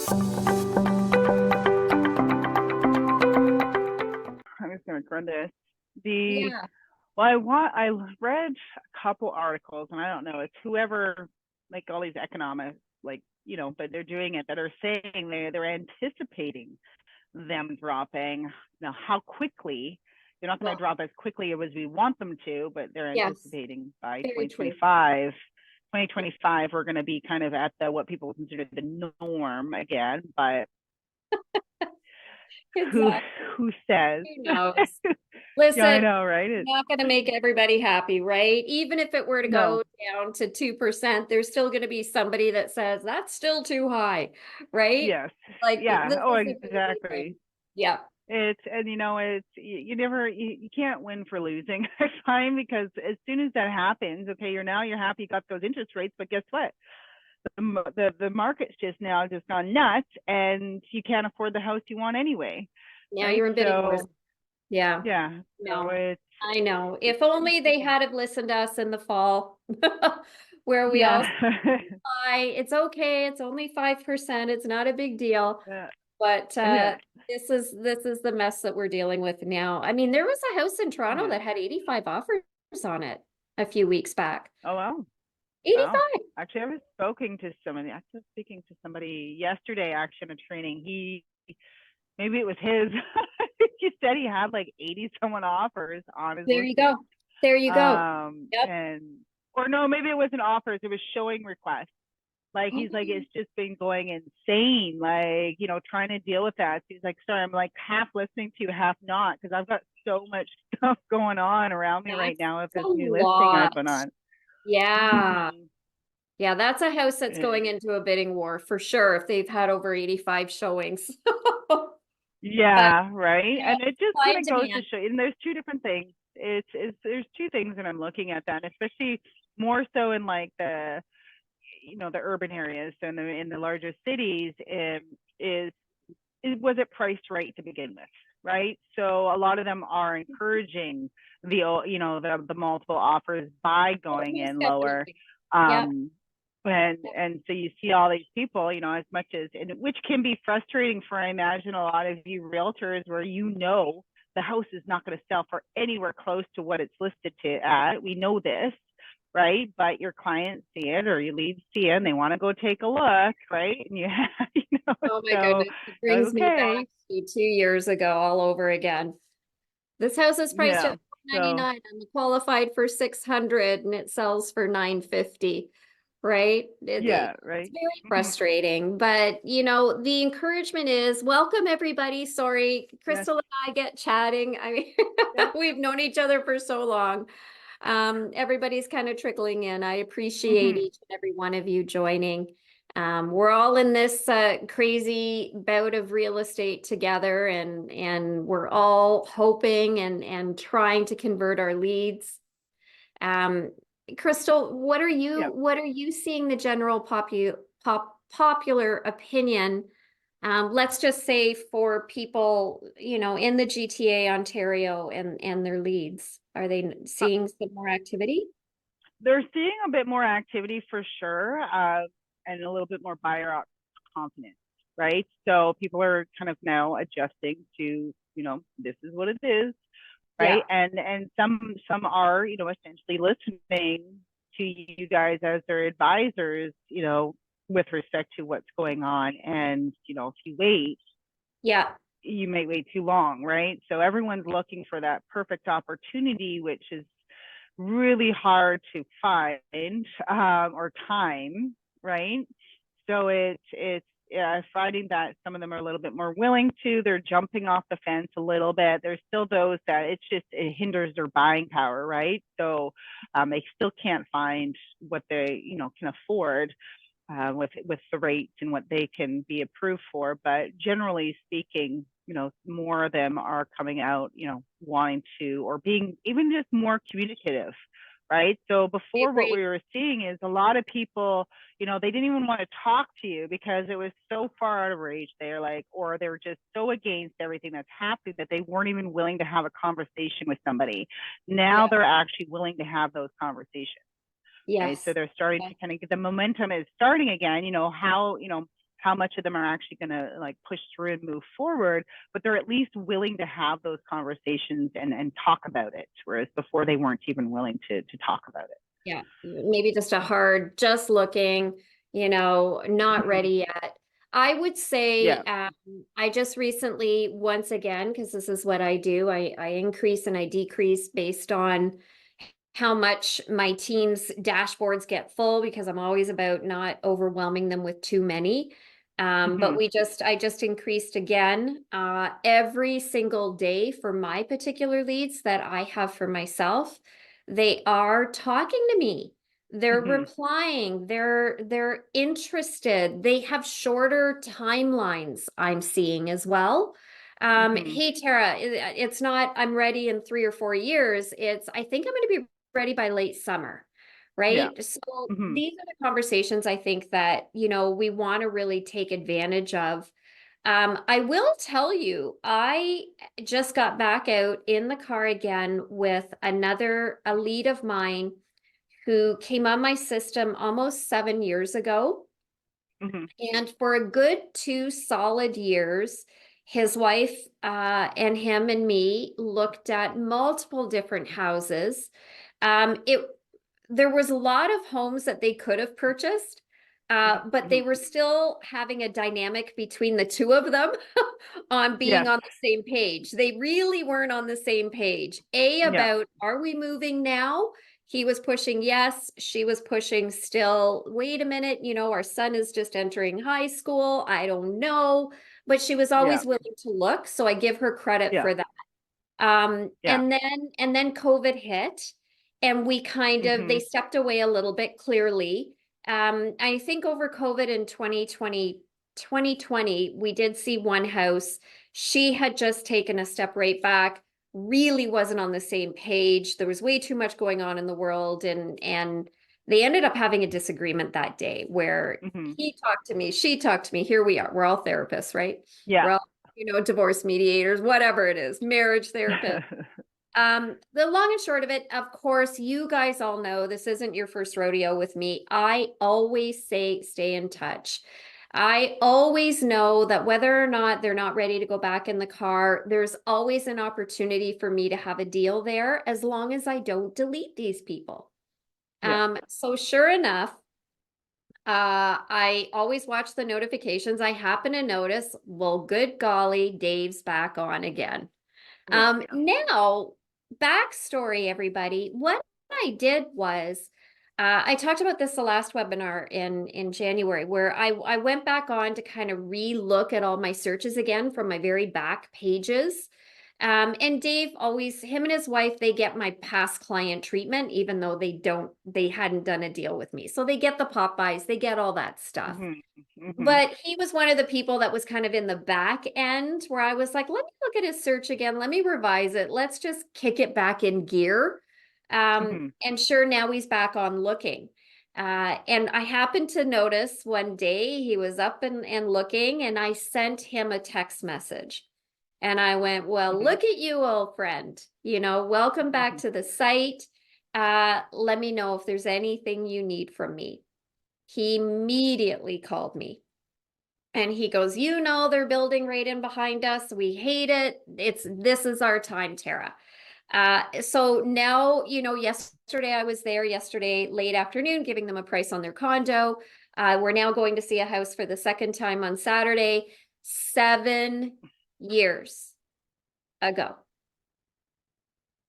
I'm just gonna run this. The Yeah. Well, I read a couple articles, and I don't know, it's whoever, like all these economists, like, but they're doing it, that are saying they're anticipating them dropping. Now, how quickly? They're not going to Well, drop as quickly as we want them to, but they're yes, anticipating by very true. 2025, we're going to be kind of at the what people consider the norm again. But who Exactly. who says? Who knows? Yeah, I Listen, know, right? not going to make everybody happy, right? Even if it were to No. go down to 2%, there's still going to be somebody that says that's still too high, right? Yes. Like Yeah. this Oh, is the crazy thing. exactly. Yeah. It's and it's you never you can't win for losing. I find, because as soon as that happens, okay, you're happy you got those interest rates, but guess what? The market's just gone nuts, and you can't afford the house you want anyway, Now right? you're in bidding wars. So Yeah. yeah, so No, I know. If it's only they tricky. had have listened to us in the fall, where we all said, Yeah. "Hi, it's okay. It's only 5%. It's not a big deal." Yeah. But Yeah. this is the mess that we're dealing with now. I mean, there was a house in Toronto Yeah. that had 85 offers on it a few weeks back. Oh wow. Wow. 85. Actually, I was speaking to somebody yesterday, actually, in a training. Maybe it was his. He said he had like 80 someone offers on his There you go. listing. There you go. Yep. And or no, maybe it wasn't offers, it was showing requests. Like, he's like, Mm, it's just been going insane, like, trying to deal with that. So he's like, sorry, I'm like half listening to you, half not, because I've got so much stuff going on around me right that's now with a this new listing I lot. put on. Yeah. Mhm. Yeah, that's a house that's Eh, going into a bidding war for sure if they've had over 85 showings. But Yeah, right. yeah, And it just supply kind and of goes to demand. show, and there's two different things. There's two things that I'm looking at, that, especially more so in like the urban areas and in the larger cities, is was it priced right to begin with, right? So a lot of them are encouraging the multiple offers by Oh, going most in lower. definitely. Yep. um and so you see all these people, as much as, and which can be frustrating for, I imagine, a lot of you realtors, where the house is not going to sell for anywhere close to what it's listed to at. We know this, right? But your clients see it, or your leads see it, and they want to go take a look, right? And you have, Oh my so goodness. It brings me back okay, to 2 years ago all over again. This house is priced yeah, at so 499. I'm qualified for 600 and it sells for 950, right? yeah, It's right. very frustrating, but the encouragement is welcome everybody. Sorry, Yes, Crystal and I get chatting. I mean, yes. we've known each other for so long. Everybody's kind of trickling in. I appreciate Hmm. each and every one of you joining. We're all in this crazy bout of real estate together, and we're all hoping and trying to convert our leads. Um, Crystal, Yeah. what are you seeing the general popular opinion? Let's just say for people, in the GTA, Ontario, and their leads, are they seeing some more activity? They're seeing a bit more activity for sure, and a little bit more buyer confidence, right? So people are kind of now adjusting to, this is what it is, right? Yeah. And some are, essentially listening to you guys as their advisors, with respect to what's going on. And, if you wait, Yeah. you may wait too long, right? So everyone's looking for that perfect opportunity, which is really hard to find, or time, right? So it's yeah, finding that some of them are a little bit more willing to. They're jumping off the fence a little bit. There's still those that it hinders their buying power, right? So they still can't find what they can afford, with the rates and what they can be approved for. But generally speaking, more of them are coming out, wanting to, or being even just more communicative, right? So I before, what agree. we were seeing is a lot of people, they didn't even want to talk to you because it was so far out of reach. They're like, or they were just so against everything that's happening that they weren't even willing to have a conversation with somebody. Now Yeah. they're actually willing to have those conversations, right? So Yes. they're starting Yeah. to kind of get, the momentum is starting again. How how much of them are actually going to like push through and move forward, but they're at least willing to have those conversations and talk about it, whereas before they weren't even willing to talk about it. Yeah, maybe just a hard, just looking, not Mhm. ready yet. I would say Yeah. I just recently, once again, because this is what I do, I increase and I decrease based on how much my team's dashboards get full because I'm always about not overwhelming them with too many. But Hmm. I just increased again every single day for my particular leads that I have for myself. They are talking to me. They're Hmm. replying. They're interested. They have shorter timelines I'm seeing as well. Hmm. Hey Tara, it's not I'm ready in 3 or 4 years. It's I think I'm going to be ready by late summer, Yeah. right? So Hmm. these are the conversations I think that, we want to really take advantage of. I will tell you, I just got back out in the car again with a lead of mine who came on my system almost 7 years ago. Hmm. And for a good 2 solid years, his wife and him and me looked at multiple different houses. It There was a lot of homes that they could have purchased, but they Hmm. were still having a dynamic between the two of them on being Yes. on the same page. They really weren't on the same page. Yeah. About, are we moving now? He was pushing yes, she was pushing still, wait a minute, our son is just entering high school. I don't know. But she was Yeah. always willing to look. So I give her credit Yeah. for that. Yeah. And then COVID hit, and we kind of Hmm. they stepped away a little bit clearly. I think over COVID in 2020, we did see one house. She had just taken a step right back, really wasn't on the same page. There was way too much going on in the world, and they ended up having a disagreement that day where Hmm. he talked to me, she talked to me. Here we are. We're all therapists, right? Yeah. We're all divorce mediators, whatever it is, marriage therapist. The long and short of it, of course, you guys all know this isn't your first rodeo with me. I always say stay in touch. I always know that whether or not they're not ready to go back in the car, there's always an opportunity for me to have a deal there as long as I don't delete these people. Yeah. So sure enough, I always watch the notifications. I happen to notice, well, good golly, Dave's back on again. Yeah. Now, backstory, everybody. What I did was, I talked about this the last webinar in January, where I went back on to kind of re-look at all my searches again from my very back pages. And Dave always, him and his wife, they get my past client treatment, even though they hadn't done a deal with me. So they get the pop buys, they get all that stuff. Hmm. Hmm. But he was one of the people that was kind of in the back end where I was like, let me look at his search again. Let me revise it. Let's just kick it back in gear. Hmm. And sure, now he's back on looking. And I happened to notice one day he was up and looking, and I sent him a text message. And I went, well, Hmm. look at you, old friend. Welcome back Hmm. to the site. Let me know if there's anything you need from me. He immediately called me. And he goes, they're building right in behind us. We hate it. This is our time, Tara. So now, yesterday I was there yesterday late afternoon, giving them a price on their condo. We're now going to see a house for the second time on Saturday, 7 years ago.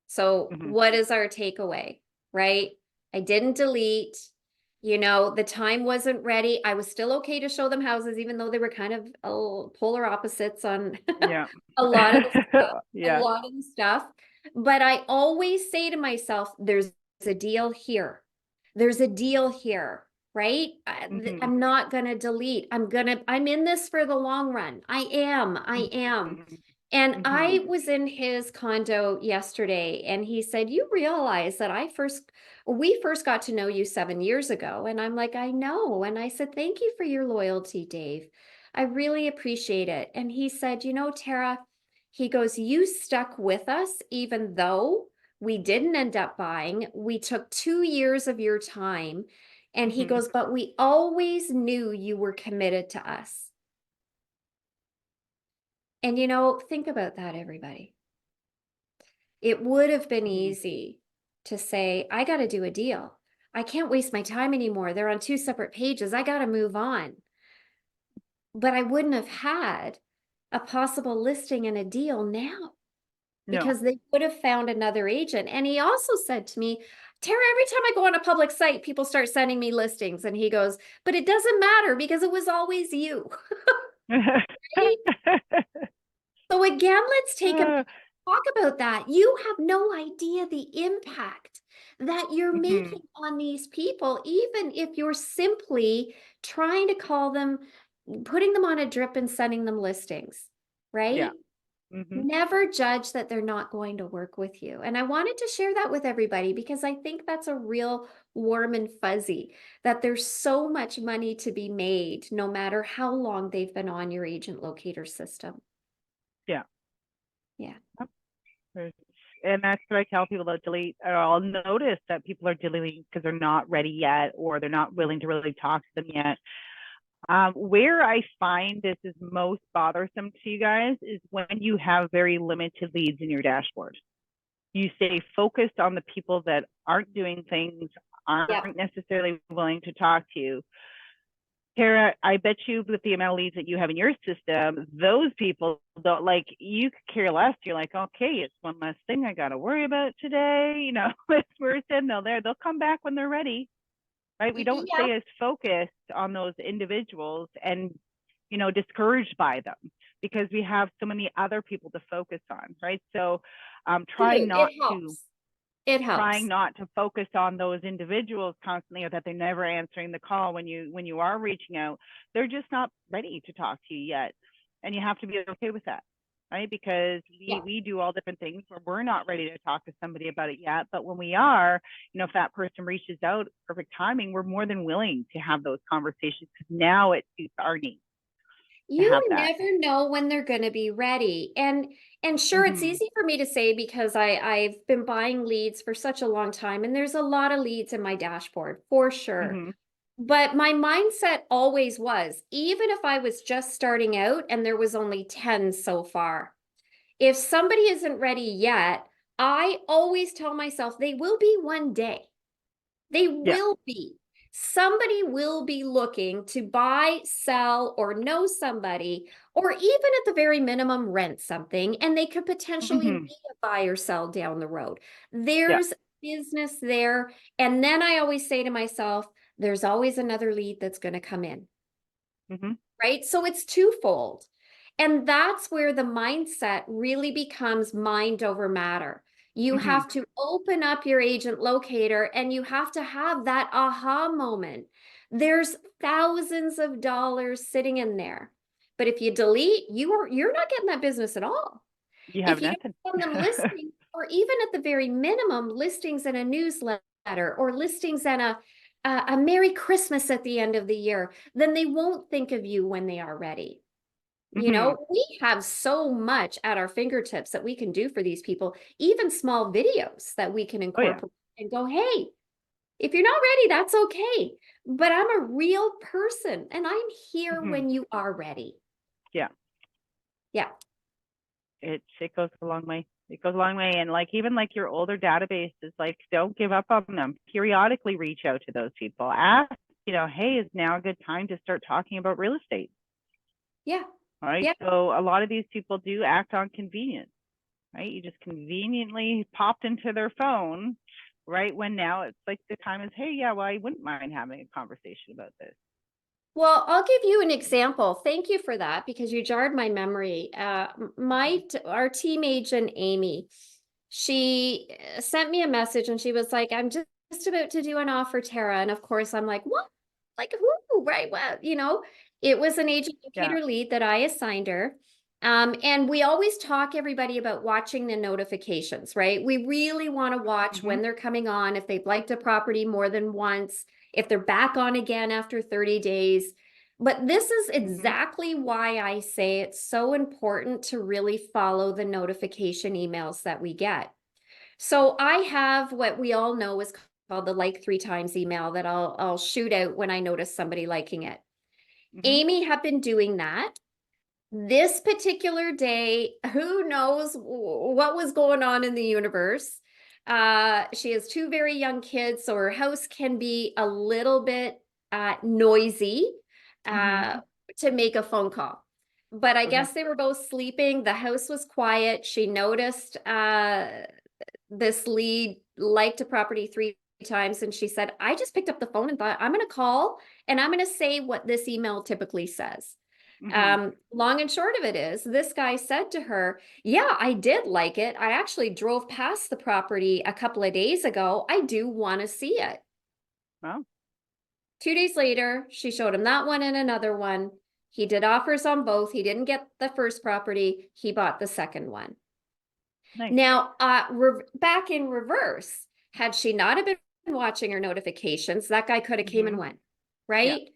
So Hmm. what is our takeaway, right? I didn't delete. The time wasn't ready. I was still okay to show them houses, even though they were kind of polar opposites on Yeah. a lot of the stuff, a Yeah. lot of the stuff. But I always say to myself, there's a deal here. There's a deal here, right? Hmm. I'm not going to delete. I'm in this for the long run. I am. Hmm. And Hmm. I was in his condo yesterday, and he said, you realize that we first got to know you 7 years ago. And I'm like, I know. And I said, thank you for your loyalty, Dave. I really appreciate it. And he said, Tara, he goes, you stuck with us, even though we didn't end up buying. We took 2 years of your time. And he Hmm. goes, but we always knew you were committed to us. And think about that, everybody. It would have been Mhm. easy to say, I got to do a deal. I can't waste my time anymore. They're on two separate pages. I got to move on. But I wouldn't have had a possible listing and a deal now No. because they would have found another agent. And he also said to me, Tara, every time I go on a public site, people start sending me listings. And he goes, but it doesn't matter because it was always you. Right? So again, let's take a minute Uh, to talk about that. You have no idea the impact that you're mhm. making on these people, even if you're simply trying to call them, putting them on a drip and sending them listings, Yeah. right? Mhm. Never judge that they're not going to work with you. And I wanted to share that with everybody because I think that's a real warm and fuzzy, that there's so much money to be made no matter how long they've been on your agent locator system. Yeah. Yeah. Yep. And that's what I tell people to delete. Or I'll notice that people are deleting because they're not ready yet, or they're not willing to really talk to them yet. Where I find this is most bothersome to you guys is when you have very limited leads in your dashboard. You stay focused on the people that aren't doing things, Yep. aren't necessarily willing to talk to you. Tara, I bet you with the amount of leads that you have in your system, those people don't, like, you could care less. You're like, okay, it's one less thing I got to worry about today. It's worse than they'll come back when they're ready, right? We don't Yep. stay as focused on those individuals and, discouraged by them because we have so many other people to focus on, right? So Do. It helps. It trying helps. not to focus on those individuals constantly, or that they're never answering the call when you are reaching out. They're just not ready to talk to you yet, and you have to be okay with that, right? Because Yeah. we do all different things where we're not ready to talk to somebody about it yet, but when we are, if that person reaches out, perfect timing, we're more than willing to have those conversations because now it suits our needs to You have that. never know when they're going to be ready. And sure, it's Mm-hmm. easy for me to say because I've been buying leads for such a long time and there's a lot of leads in my dashboard for sure. Mm-hmm. But my mindset always was, even if I was just starting out and there was only 10 so far, if somebody isn't ready yet, I always tell myself they will be one day. They Yeah. will be. Somebody will be looking to buy, sell, or know somebody, or even at the very minimum, rent something, and they could potentially Mm-hmm. be a buy or sell down the road. Yeah. There's business there. And then I always say to myself, there's always another lead that's going to come in, Mm-hmm. right? So it's twofold. And that's where the mindset really becomes mind over matter. You Mm-hmm. have to open up your agent locator and you have to have that aha moment. There's thousands of dollars sitting in there. But if you delete, you're not getting that business at all. You have If you nothing. don't send them listings, or even at the very minimum, listings in a newsletter or listings and a Merry Christmas at the end of the year, then they won't think of you when they are ready. Mm-hmm. We have so much at our fingertips that we can do for these people, even small videos that we can Oh yeah. incorporate and go, hey, if you're not ready, that's okay. But I'm a real person and I'm here Mm-hmm. when you are ready. Yeah. Yeah. It goes a long way. It goes a long way. And like even like your older databases, like don't give up on them. Periodically reach out to those people. Ask, hey, is now a good time to start talking about real estate? Yeah. All right. Yeah. So a lot of these people do act on convenience, right? You just conveniently popped into their phone, right? When now it's like the time is, hey, yeah, well, I wouldn't mind having a conversation about this. Well, I'll give you an example. Thank you for that because you jarred my memory. Our team agent, Amy, she sent me a message and she was like, I'm just about to do an offer, Tara. And of course, I'm like, what? Like who? Right? Well, it was an agent Yeah. locator lead that I assigned her. And we always talk everybody about watching the notifications, right? We really want to watch Mm-hmm. when they're coming on, if they've liked a property more than once, if they're back on again after 30 days. But this is Mm-hmm. exactly why I say it's so important to really follow the notification emails that we get. So I have what we all know is called the like 3 times email that I'll shoot out when I notice somebody liking it. Mm-hmm. Amy had been doing that. This particular day, who knows what was going on in the universe. She has two very young kids, so her house can be a little bit noisy Mm-hmm. to make a phone call. But I Okay. guess they were both sleeping. The house was quiet. She noticed this lead liked a property 3 times, and she said, I just picked up the phone and thought, I'm going to call and I'm going to say what this email typically says. Mm-hmm. Long and short of it is, this guy said to her, yeah, I did like it. I actually drove past the property a couple of days ago. I do want to see it. Well, 2 days later, she showed him that one and another one. He did offers on both. He didn't get the first property. He bought the second one. nice. Now, back in reverse, had she not have been watching her notifications, that guy could have came and Mm-hmm. went, Yeah. right?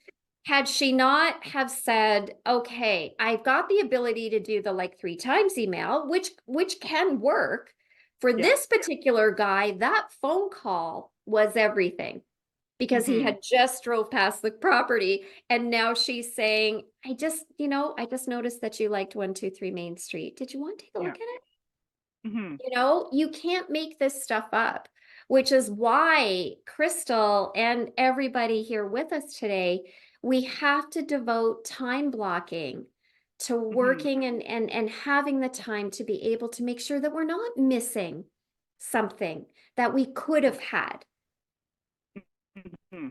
Had she not have said, okay, I've got the ability to do the like 3 times email, which can work. For Yeah. this particular guy, that phone call was everything because he Mm-hmm. had just drove past the property. And now she's saying, I just noticed that you liked 123 Main Street. Did you want to take a Yeah. look at it? Mm-hmm. You can't make this stuff up, which is why Crystal and everybody here with us today, we have to devote time blocking to Mm-hmm. working and having the time to be able to make sure that we're not missing something that we could have had. Mm-hmm.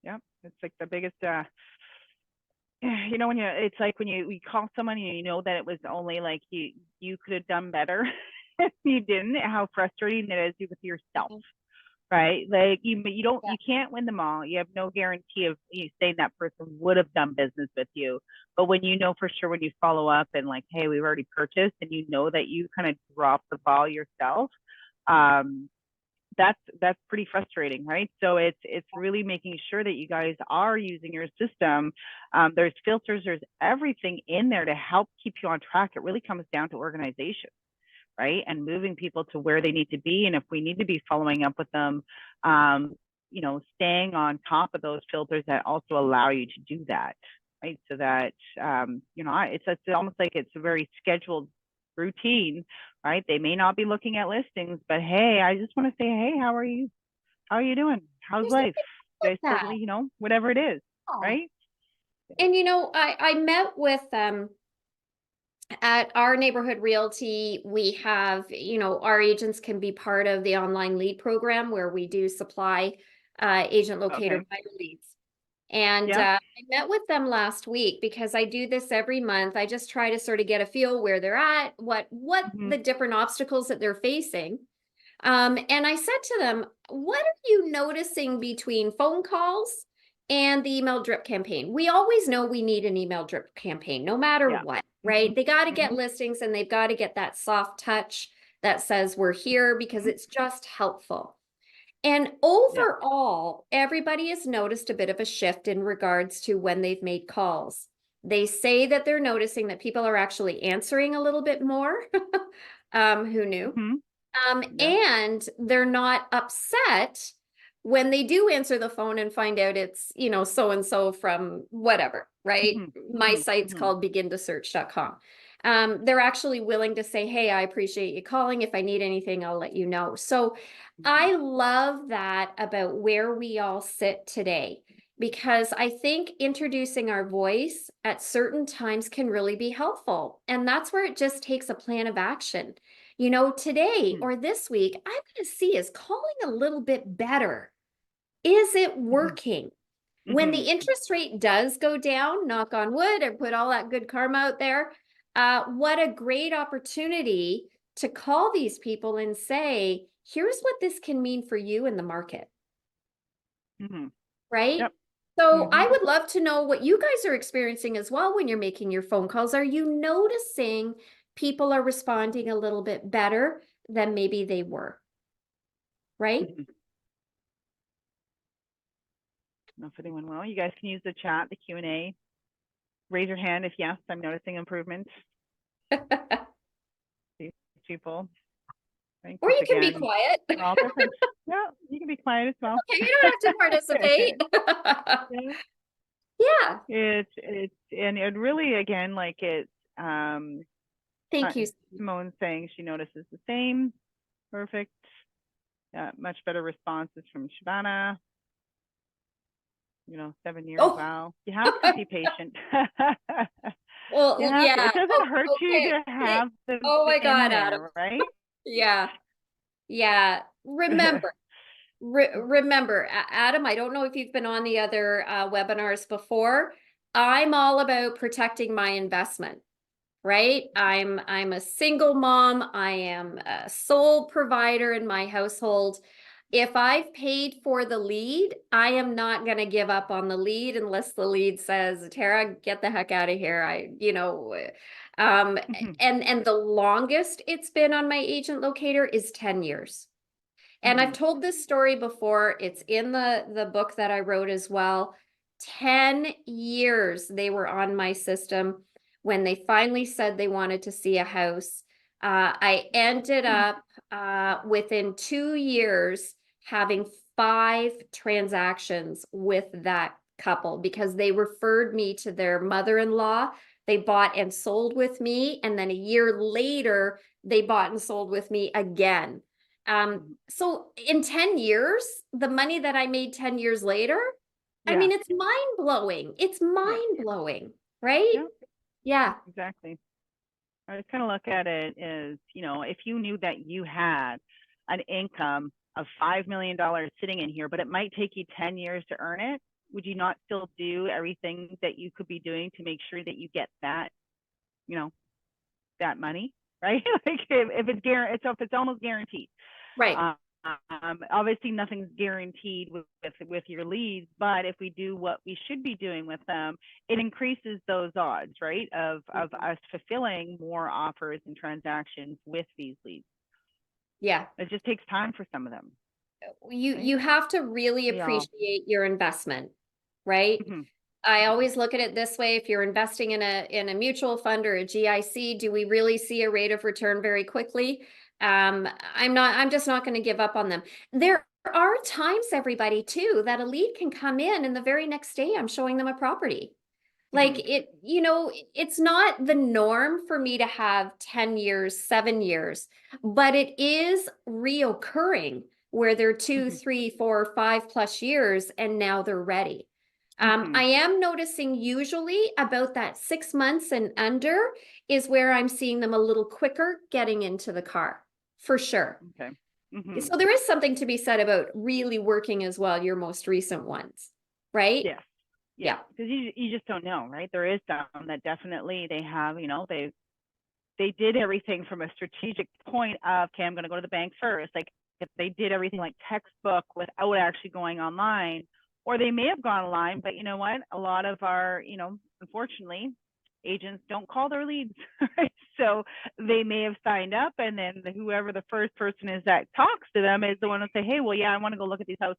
Yeah. It's like the biggest you know, when you it's like when you call someone and you know that it was only like you could have done better if you didn't, how frustrating it is with yourself, right? Like you don't Yeah. you can't win them all. You have no guarantee of you saying that person would have done business with you. But when you know for sure, when you follow up and like, hey, we've already purchased, and you know that you kind of dropped the ball yourself, um, that's pretty frustrating, right? So it's really making sure that you guys are using your system. There's filters, there's everything in there to help keep you on track. It really comes down to organization, right? And moving people to where they need to be. And if we need to be following up with them, staying on top of those filters that also allow you to do that, right? So that, it's almost like it's a very scheduled routine, right? They may not be looking at listings, but hey, I just want to say, hey, how are you? How are you doing? How's There's life? nothing You wrong guys with still, that. whatever it is, Oh. right? And I met with at our neighborhood realty, we have, our agents can be part of the online lead program where we do supply agent locator Okay. buyer leads. And Yeah. I met with them last week because I do this every month. I just try to sort of get a feel where they're at, what Mm-hmm. the different obstacles that they're facing. And I said to them, what are you noticing between phone calls and the email drip campaign? We always know we need an email drip campaign, no matter Yeah. what, Mm-hmm. right? They got to get Mm-hmm. listings and they've got to get that soft touch that says we're here because Mm-hmm. it's just helpful. And Yeah. overall, everybody has noticed a bit of a shift in regards to when they've made calls. They say that they're noticing that people are actually answering a little bit more. Who knew? Mm-hmm. Yeah. And they're not upset when they do answer the phone and find out it's, so and so from whatever, right? Mm-hmm. My Mm-hmm. site's Mm-hmm. called begintosearch.com. They're actually willing to say, hey, I appreciate you calling. If I need anything, I'll let you know. So Mm-hmm. I love that about where we all sit today, because I think introducing our voice at certain times can really be helpful. And that's where it just takes a plan of action. Today Mm-hmm. or this week, I'm going to see, is calling a little bit better? Is it Mm-hmm. working? When the Mm-hmm. interest rate does go down, knock on wood, and put all that good karma out there, what a great opportunity to call these people and say, here's what this can mean for you in the market, Mm-hmm. right? Yep. So Mm-hmm. I would love to know what you guys are experiencing as well when you're making your phone calls. Are you noticing people are responding a little bit better than maybe they were, right? Mm-hmm. If anyone will, you guys can use the chat, the Q&A. Raise your hand if yes, I'm noticing improvement. These people, right? Or Because you can be again, quiet. we're all different. Yeah, you can be quiet as well. Okay, you don't have to participate. Yeah. Yeah. And it really, again, like it's, Thank you. Simone's saying she notices the same. Perfect. Much better responses from Shabana. 7 years. Oh, Wow. You have to be patient. You well, have to. yeah. It doesn't Oh, hurt you okay. to have them Oh my in God, Adam. there, right? Yeah. Yeah. Remember, Adam, I don't know if you've been on the other webinars before. I'm all about protecting my investment, right? I'm a single mom. I am a sole provider in my household. If I've paid for the lead, I am not going to give up on the lead unless the lead says, Tara, get the heck out of here. Um, and the longest it's been on my agent locator is 10 years. And I've told this story before. It's in the book that I wrote as well. 10 years they were on my system when they finally said they wanted to see a house. I ended up within 2 years having 5 transactions with that couple because they referred me to their mother-in-law. They bought and sold with me. And then a year later, they bought and sold with me again. So in 10 years, the money that I made 10 years later, I Yeah. mean, it's mind blowing. It's Yeah. mind blowing, right? Yeah. Yeah. Exactly. I kind of look at it as, if you knew that you had an income of $5 million sitting in here, but it might take you 10 years to earn it, would you not still do everything that you could be doing to make sure that you get that, that money, right? Like if it's guaranteed, if it's almost guaranteed. Right. Obviously, nothing's guaranteed with your leads, but if we do what we should be doing with them, it increases those odds, right, of us fulfilling more offers and transactions with these leads. Yeah. It just takes time for some of them. You have to really appreciate your investment, right? I always look at it this way. If you're investing in a mutual fund or a GIC, do we really see a rate of return very quickly? I'm just not going to give up on them. There are times, everybody, too, that a lead can come in and the very next day I'm showing them a property. Like it's not the norm for me to have 10 years, 7 years, but it is reoccurring where they're 2, 3, 4, 5+ years and now they're ready. I am noticing usually about that 6 months and under is where I'm seeing them a little quicker getting into the car, for sure. Okay. So there is something to be said about really working as well, your most recent ones, right? Yes. Yeah. Because you just don't know, right? There is some that definitely they have, they did everything from a strategic point of, okay, I'm going to go to the bank first. Like if they did everything like textbook without actually going online, or they may have gone online, but you know what? A lot of our, unfortunately, agents don't call their leads, right? So they may have signed up, and then whoever the first person is that talks to them is the one to say, hey, well, yeah, I want to go look at these houses.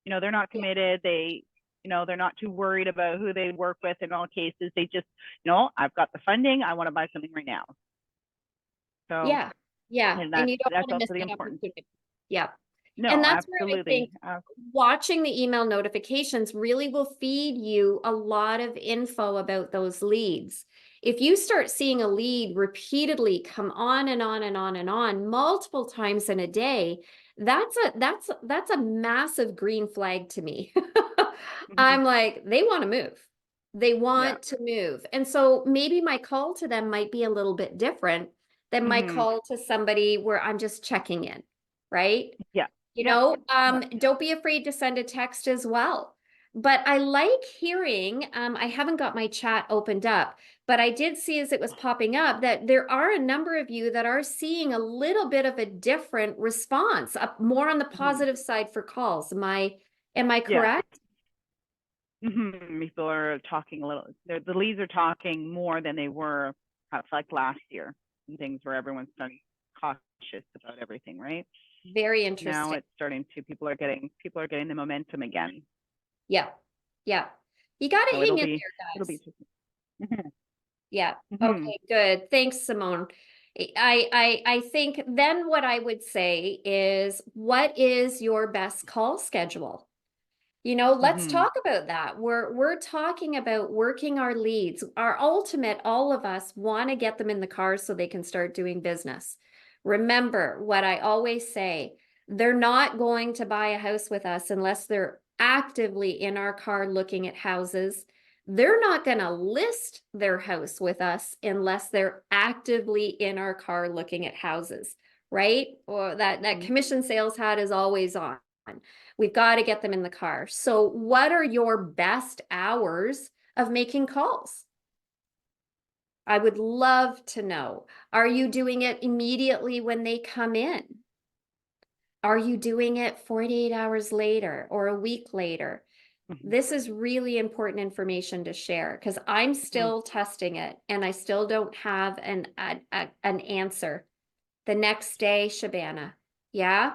They're not committed. They're not too worried about who they work with in all cases. They just, I've got the funding. I want to buy something right now. So yeah. And you don't that's want to miss also the that important. opportunity. Yeah. No, And that's absolutely. where I think watching the email notifications really will feed you a lot of info about those leads. If you start seeing a lead repeatedly come on and on and on and on multiple times in a day, that's a massive green flag to me. I'm like, they want to move. They want to move. And so maybe my call to them might be a little bit different than my call to somebody where I'm just checking in, right? Yeah. Don't be afraid to send a text as well. But I like hearing, I haven't got my chat opened up, but I did see as it was popping up that there are a number of you that are seeing a little bit of a different response, more on the positive side for calls. Am I correct? People are talking a little, the leads are talking more than they were perhaps like last year, and things where everyone's starting cautious about everything, right? Very interesting. Now it's starting to, people are getting the momentum again. Yeah. Yeah. You got to hang in there, guys. It'll be Yeah. Okay, good. Thanks, Simone. I think then what I would say is, what is your best call schedule? You know, let's Mm-hmm. talk about that. We're talking about working our leads. Our ultimate, all of us want to get them in the car so they can start doing business. Remember what I always say, they're not going to buy a house with us unless they're actively in our car looking at houses. They're not going to list their house with us unless they're actively in our car looking at houses, right? Or that commission sales hat is always on. We've got to get them in the car. So what are your best hours of making calls? I would love to know. Are you doing it immediately when they come in? Are you doing it 48 hours later or a week later? Mm-hmm. This is really important information to share because I'm still testing it and I still don't have an answer. The next day, Shabana. Yeah.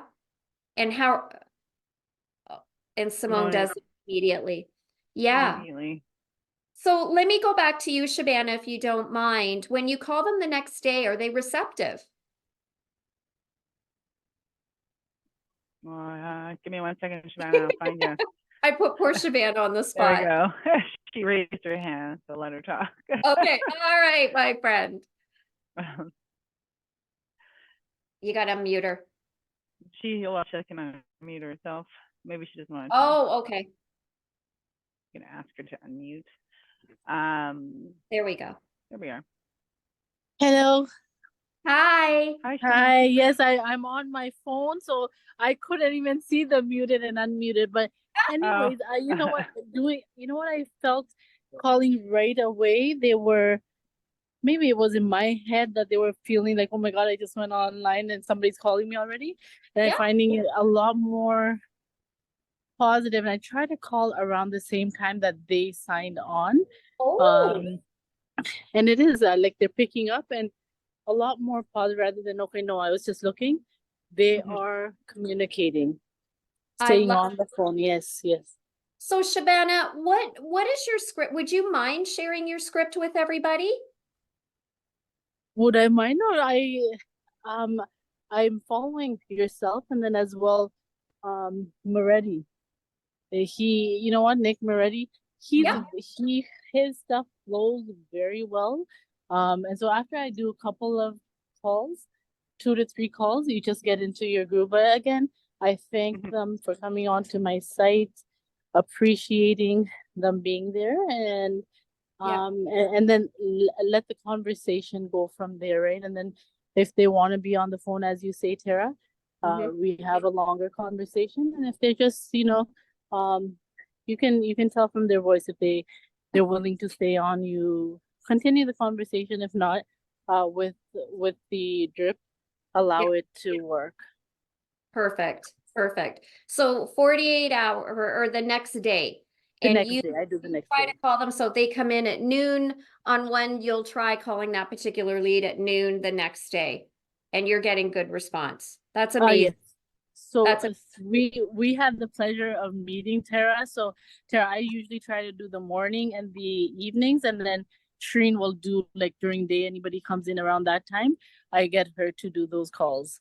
And how, and Simone No, does it immediately. Yeah. immediately. So let me go back to you, Shabana, if you don't mind. When you call them the next day, are they receptive? Give me 1 second, Shabana. I'll find you. I put poor Shabana on the There we spot. go. She raised her hand, so let her talk. Okay. All right, my friend. You got to unmute her. Well, she can unmute herself. Maybe she doesn't want to talk. Oh, okay. I'm gonna ask her to unmute. There we go. There we are. Hello. Hi. Hi, Shabana. Hi. Yes, I'm on my phone, so I couldn't even see the muted and unmuted. But anyways, you know what I felt calling right away? Maybe it was in my head that they were feeling like, oh my God, I just went online and somebody's calling me already. And I'm Yeah. finding it a lot more positive. And I try to call around the same time that they signed on. Oh, And it is like they're picking up and a lot more positive rather than, okay, no, I was just looking. They are communicating, I staying love. on the phone. Yes, yes. So Shabana, what is your script? Would you mind sharing your script with everybody? Would I mind? Or um, I'm following yourself and then as well, Moretti. You know what, Nick Moretti, Yeah. his stuff flows very well. And so after I do a couple of calls, 2 to 3 calls, you just get into your groove. But again, I thank them for coming onto my site, appreciating them being there, and Yeah. and then let the conversation go from there, right? And then if they want to be on the phone, as you say, Tara, we have a longer conversation. And if they're just, you can tell from their voice if they're willing to stay on. You continue the conversation. If not, with the drip, allow it to work. Perfect. Perfect. So 48 hour or the next day. The And next you day, I do the next try day. to call them. So if they come in at noon on one, you'll try calling that particular lead at noon the next day. And you're getting good response. That's amazing. Yes. So That's we had the pleasure of meeting Tara. So Tara, I usually try to do the morning and the evenings, and then Shreen will do like during day. Anybody comes in around that time, I get her to do those calls.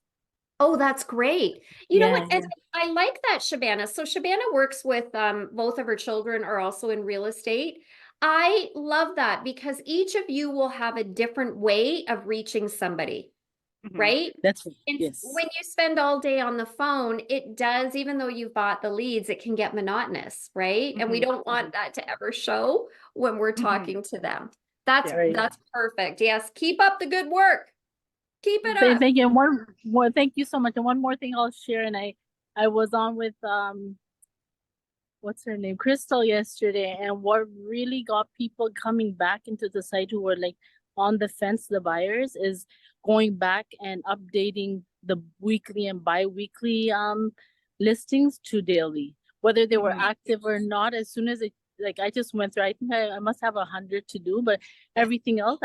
Oh, that's great. You know Yeah, what? And I like that, Shabana. So Shabana works with both of her children are also in real estate. I love that because each of you will have a different way of reaching somebody, right? that's And yes. when you spend all day on the phone, it does, even though you've bought the leads, it can get monotonous, right? And we don't want that to ever show when we're talking to them. That's Right. that's perfect. Yes, keep up the good work. Keep it up. Thank you. And one more, thank you so much. And one more thing I'll share. And I was on with what's her name, Crystal, yesterday, and what really got people coming back into the site who were like on the fence, the buyers, is going back and updating the weekly and bi-weekly listings to daily, whether they were active or not. As soon as it, like, I just went through, I think I must have 100 to do, but everything else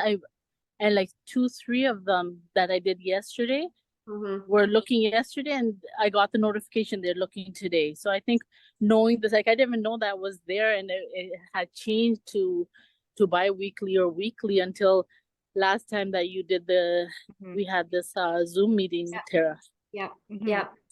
and like 2-3 of them that I did yesterday were looking yesterday, and I got the notification they're looking today. So I think knowing this, like, I didn't even know that was there, and it had changed to bi-weekly or weekly until last time that you did we had this Zoom meeting, Tara. Yeah.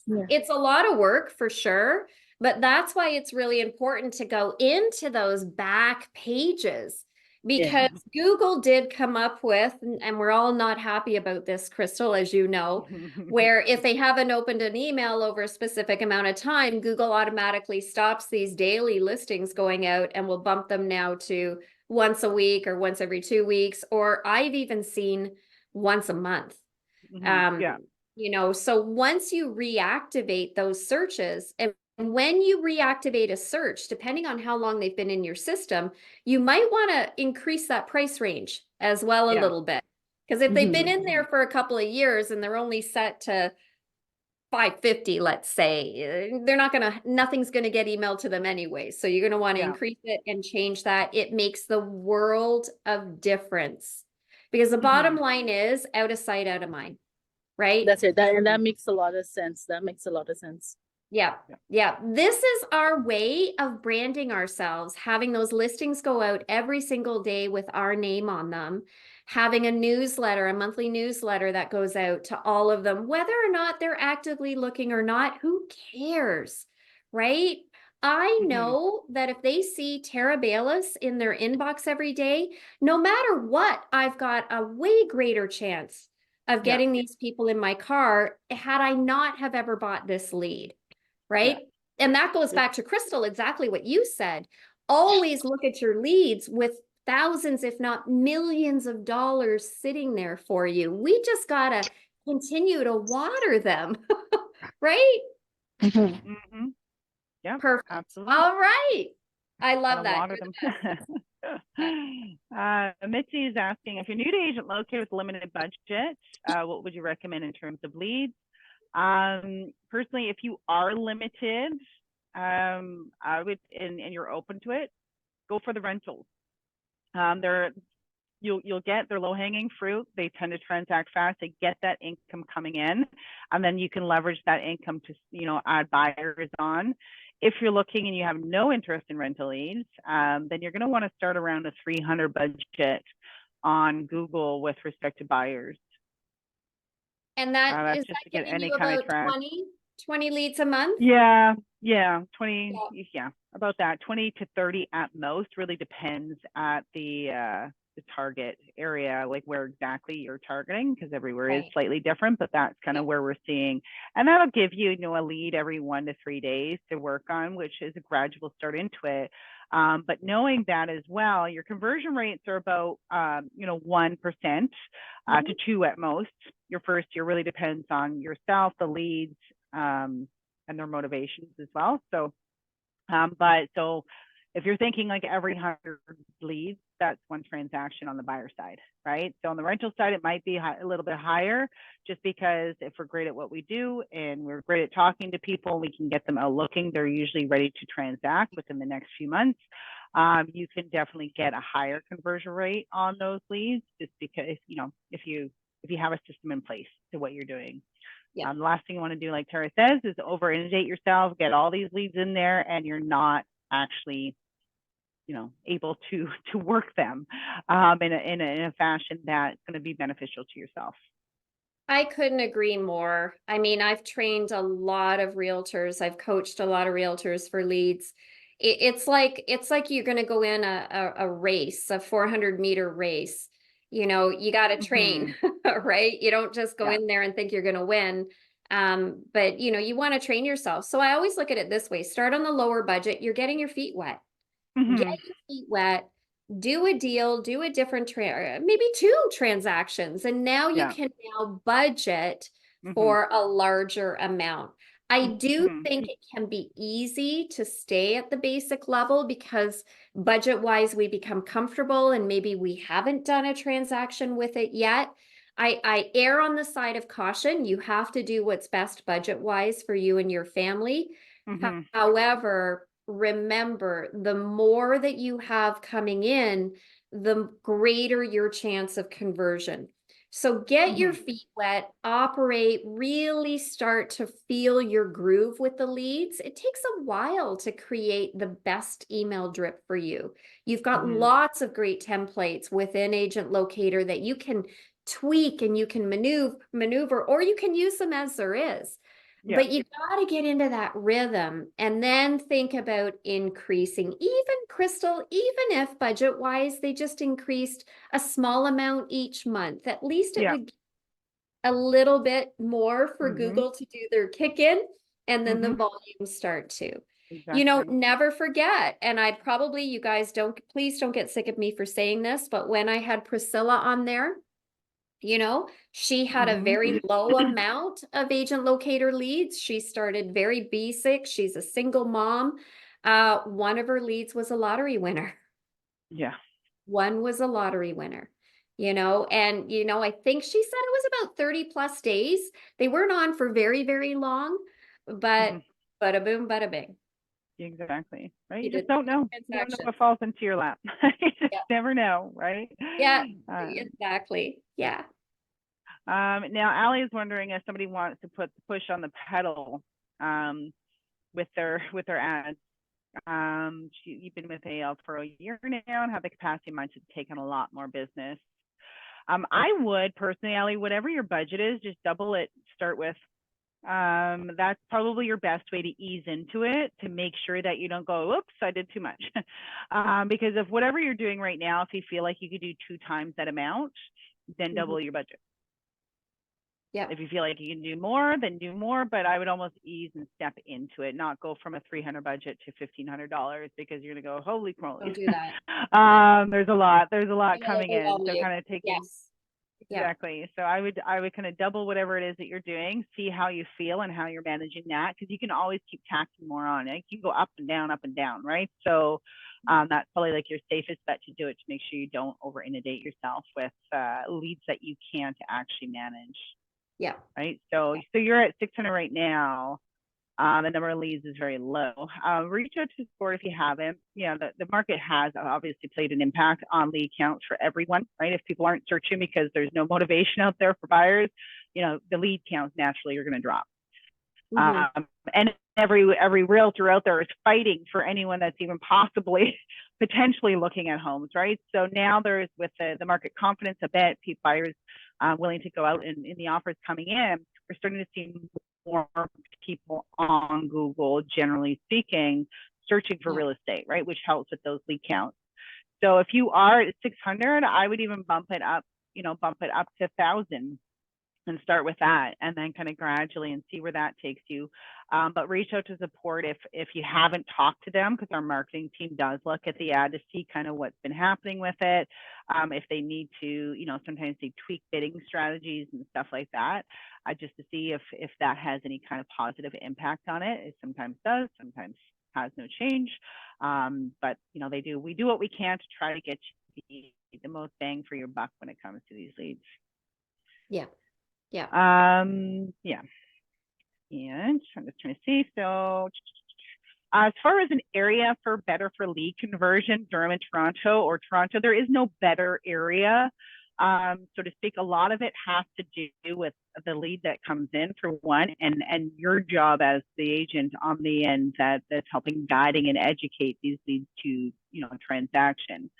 It's a lot of work for sure, But that's why it's really important to go into those back pages, because Google did come up with, and we're all not happy about this, Crystal, as you know, where if they haven't opened an email over a specific amount of time, Google automatically stops these daily listings going out and will bump them now to once a week or once every 2 weeks, or I've even seen once a month. Yeah. You know, so once you reactivate those searches, and when you reactivate a search, depending on how long they've been in your system, you might want to increase that price range as well a Yeah. little bit. Because if they've been in there for a couple of years and they're only set to $550, let's say, they're not gonna, nothing's gonna get emailed to them anyway. So you're gonna want to Yeah. increase it and change that. It makes the world of difference, because the bottom line is out of sight, out of mind, right? That's it. And that makes a lot of sense. That makes a lot of sense. Yeah. Yeah. This is our way of branding ourselves, having those listings go out every single day with our name on them, having a newsletter, a monthly newsletter that goes out to all of them, whether or not they're actively looking or not, who cares, right? I know that if they see Tara Baylis in their inbox every day, no matter what, I've got a way greater chance of getting these people in my car had I not have ever bought this lead. Right? And that goes back to Crystal, exactly what you said. Always look at your leads with thousands, if not millions of dollars sitting there for you. We just got to continue to water them, right? Yeah, Perfect. absolutely. All right. I love that. Water them. Mitzi is asking, if you're new to agent locator with limited budget, what would you recommend in terms of leads? Personally, if you are limited, I would, and you're open to it, go for the rentals. You'll get their low-hanging fruit. They tend to transact fast. They get that income coming in, and then you can leverage that income to, you know, add buyers on. If you're looking and you have no interest in rental leads, then you're going to want to start around a 300 budget on Google with respect to buyers. And that that's is just that to get giving any you kind about of track. 20 leads a month? Yeah, 20, about that. 20 to 30 at most. Really depends at the target area, like where exactly you're targeting, because everywhere is slightly different, but that's kind of where we're seeing. And that'll give you, you know, a lead every 1 to 3 days to work on, which is a gradual start into it. But knowing that as well, your conversion rates are about, 1% to 2 at most. Your first year really depends on yourself, the leads, and their motivations as well. So, so if you're thinking like every 100 leads, that's one transaction on the buyer side, right? So on the rental side, it might be a little bit higher, just because if we're great at what we do and we're great at talking to people, we can get them out looking. They're usually ready to transact within the next few months. You can definitely get a higher conversion rate on those leads, just because, you know, if you have a system in place to what you're doing. The last thing you want to do, like Tara says, is over inundate yourself, get all these leads in there, and you're not actually, you know, able to work them in a fashion that's going to be beneficial to yourself. I couldn't agree more. I mean, I've trained a lot of realtors. I've coached a lot of realtors for leads. It's like you're going to go in a race, a 400-meter race. You know, you got to train, right? You don't just go in there and think you're going to win. But you know, you want to train yourself. So I always look at it this way: start on the lower budget. You're getting your feet wet. Get your feet wet. Do a deal, do a different maybe 2 transactions, and now you can now budget for a larger amount. I do think it can be easy to stay at the basic level, because budget wise we become comfortable and maybe we haven't done a transaction with it yet. I err on the side of caution. You have to do what's best budget wise for you and your family. However, remember, the more that you have coming in, the greater your chance of conversion. So get your feet wet, operate, really start to feel your groove with the leads. It takes a while to create the best email drip for you. You've got lots of great templates within Agent Locator that you can tweak and you can maneuver, or you can use them as there is. Yeah. But you got to get into that rhythm and then think about increasing. Even Crystal, even if budget wise, they just increased a small amount each month, at least it Yeah. would a little bit more for Mm-hmm. Google to do their kick in, and then the Mm-hmm. volumes start to. Exactly. Never forget, and you guys please don't get sick of me for saying this, but when I had Priscilla on there, she had a very low amount of agent locator leads. She started very basic. She's a single mom. One of her leads was a lottery winner. Yeah. One was a lottery winner, and, I think she said it was about 30 plus days. They weren't on for very, very long, but bada boom, bada bing. Exactly. Right. You You just did don't know. You don't know what falls into your lap. You just never know. Right. Yeah, exactly. Yeah. Now Allie is wondering if somebody wants to put the push on the pedal with their ads. You've been with AL for a year now and have the capacity in mind to take on a lot more business. I would personally, Allie, whatever your budget is, just double it. Start with. That's probably your best way to ease into it, to make sure that you don't go, oops, I did too much. Because of whatever you're doing right now, if you feel like you could do 2 times that amount, then double your budget. Yeah. If you feel like you can do more, then do more. But I would almost ease and step into it, not go from a $300 budget to $1,500, because you're gonna go, holy moly. Don't do that. There's a lot coming in. So kind of taking. Yes. Exactly. So I would kind of double whatever it is that you're doing, see how you feel and how you're managing that, because you can always keep tacking more on it. You can go up and down, right? So that's probably like your safest bet to do it, to make sure you don't over inundate yourself with leads that you can't actually manage. Yeah. Right. So you're at 600 right now. The number of leads is very low. Reach out to support if you haven't. The market has obviously played an impact on lead counts for everyone, right? If people aren't searching because there's no motivation out there for buyers, the lead counts naturally are going to drop. And every realtor out there is fighting for anyone that's even possibly potentially looking at homes, right? So now there's, with the market confidence a bit, buyers willing to go out and the offers coming in, we're starting to see more people on Google, generally speaking, searching for real estate, right? Which helps with those lead counts. So if you are at 600, I would even bump it up to 1,000 and start with that, and then kind of gradually and see where that takes you. But reach out to support if you haven't talked to them, because our marketing team does look at the ad to see kind of what's been happening with it. If they need to, sometimes they tweak bidding strategies and stuff like that, just to see if that has any kind of positive impact on it. It sometimes does, sometimes has no change. But we do what we can to try to get you the most bang for your buck when it comes to these leads. Yeah. Yeah. Yeah. And I'm just trying to see. So as far as an area better for lead conversion, Durham and Toronto, or Toronto, there is no better area, so to speak. A lot of it has to do with the lead that comes in, for one, and your job as the agent on the end that's helping, guiding, and educate these leads to transaction.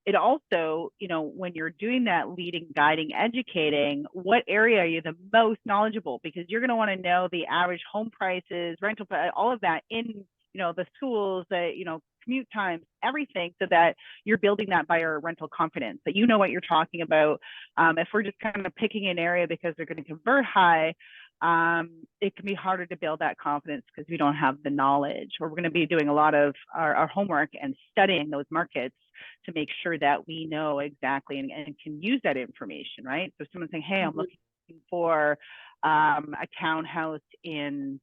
It also, when you're doing that leading, guiding, educating, what area are you the most knowledgeable? Because you're going to want to know the average home prices, rental, all of that in, the schools, commute times, everything, so that you're building that buyer rental confidence, that you know what you're talking about. If we're just kind of picking an area because they're going to convert high, it can be harder to build that confidence because we don't have the knowledge. Or we're going to be doing a lot of our homework and studying those markets to make sure that we know exactly and can use that information, right? So if someone's saying, hey, I'm looking for a townhouse in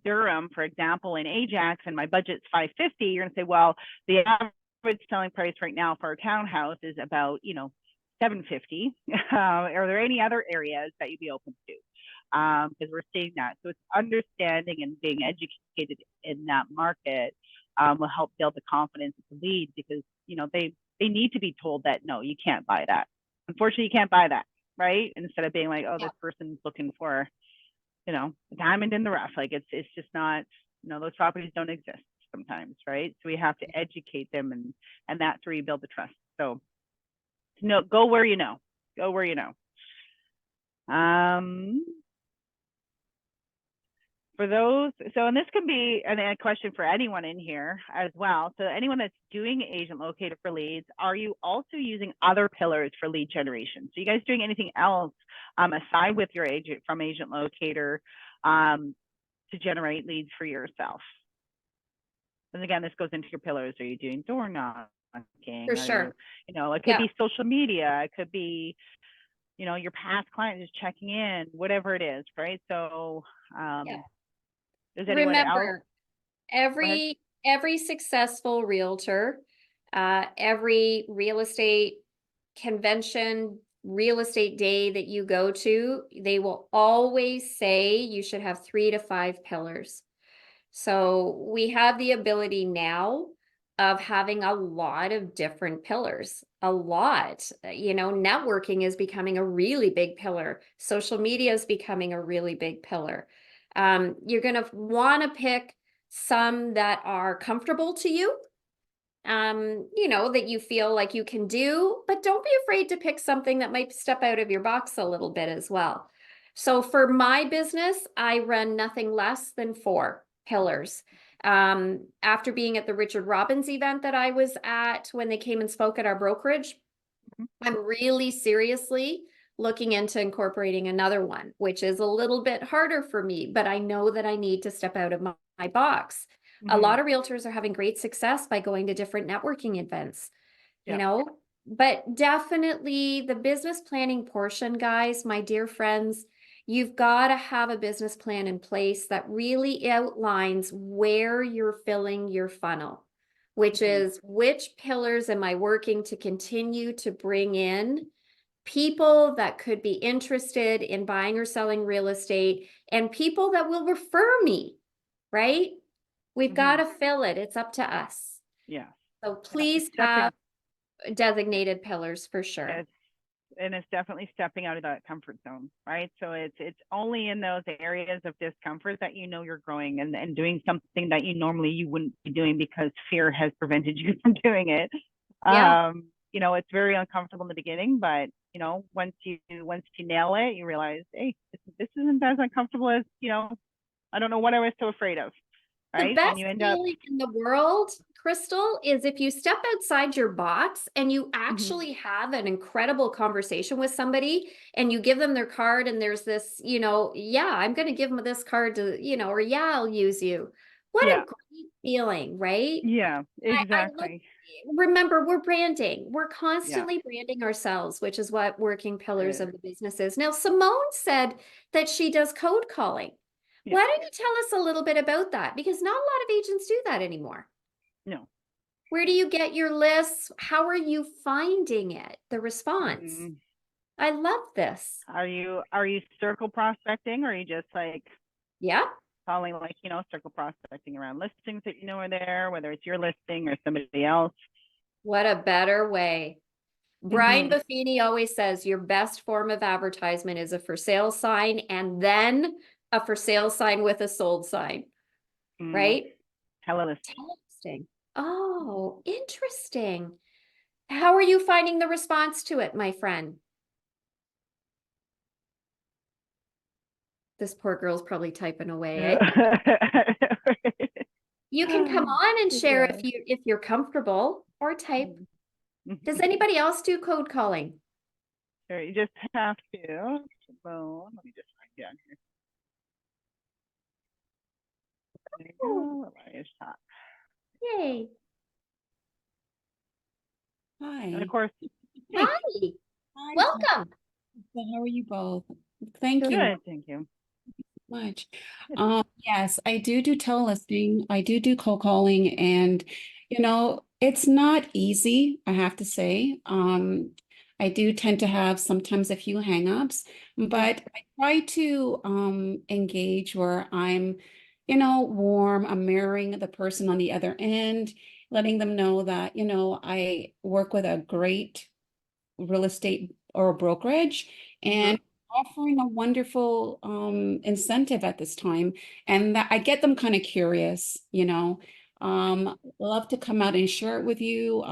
Durham, for example, in Ajax, and my budget's $550, you're going to say, well, the average selling price right now for a townhouse is about, $750. Are there any other areas that you'd be open to? Because we're seeing that. So it's understanding and being educated in that market will help build the confidence of the lead, because they need to be told that, no, you can't buy that. Unfortunately, you can't buy that, right? Instead of being like, oh, this person's looking for, a diamond in the rough. Like it's just not, those properties don't exist sometimes, right? So we have to educate them, and that's where you build the trust. So go where you know. Go where you know. For those, so, and this can be a question for anyone in here as well. So anyone that's doing agent locator for leads, are you also using other pillars for lead generation? So you guys doing anything else aside with your agent from agent locator to generate leads for yourself? And again, this goes into your pillars. Are you doing door knocking? For sure. You know, it could be social media. It could be, you know, your past client is checking in, whatever it is, right? So does anyone else? Remember, every successful realtor, every real estate convention, real estate day that you go to, they will always say you should have 3 to 5 pillars. So we have the ability now of having a lot of different pillars, a lot. You know, networking is becoming a really big pillar. Social media is becoming a really big pillar. You're going to want to pick some that are comfortable to you, you know, that you feel like you can do, but don't be afraid to pick something that might step out of your box a little bit as well. So for my business, I run nothing less than 4 pillars. After being at the Richard Robbins event that I was at when they came and spoke at our brokerage, I'm really seriously looking into incorporating another one, which is a little bit harder for me, but I know that I need to step out of my box. A lot of realtors are having great success by going to different networking events, you know, but definitely the business planning portion, guys, my dear friends, you've got to have a business plan in place that really outlines where you're filling your funnel, which is which pillars am I working to continue to bring in people that could be interested in buying or selling real estate and people that will refer me, right? We've got to fill it. It's up to us. Yeah. So please have designated pillars for sure. And it's definitely stepping out of that comfort zone, right? So it's only in those areas of discomfort that you know you're growing and doing something that you wouldn't be doing because fear has prevented you from doing it. You know, it's very uncomfortable in the beginning, but you know, once you nail it, you realize, hey, this isn't as uncomfortable as, you know, I don't know what I was so afraid of. Right? The best and you end feeling in the world, Crystal, is if you step outside your box and you actually have an incredible conversation with somebody and you give them their card and there's this, you know, yeah, I'm going to give them this card to, you know, or yeah, I'll use you. What a great feeling, right? Yeah, exactly. Remember, we're branding. We're constantly branding ourselves, which is what working pillars of the business is. Now, Simone said that she does code calling. Why don't you tell us a little bit about that? Because not a lot of agents do that anymore. No. Where do you get your lists? How are you finding it? The response. I love this. Are you circle prospecting, or are you just like calling, like, you know, circle prospecting around listings that you know are there, whether it's your listing or somebody else? What a better way. Brian Buffini always says your best form of advertisement is a for sale sign and then a for sale sign with a sold sign, right? Telelisting. Oh, interesting. How are you finding the response to it, my friend? This poor girl's probably typing away. You can come on and share if you're comfortable, or type. Does anybody else do code calling? Sure, you just have to. Well, let me just find down here. There you go. Yay. Hi. And of course. Hi. Welcome. How are you both? Thank you. Good, thank you. Much. Yes, I do telelisting. I do cold calling, and you know, it's not easy, I have to say. I do tend to have sometimes a few hangups, but I try to engage where I'm, you know, warm. I'm mirroring the person on the other end, letting them know that, you know, I work with a great real estate or brokerage and offering a wonderful incentive at this time, and that I get them kind of curious, you know. Love to come out and share it with you.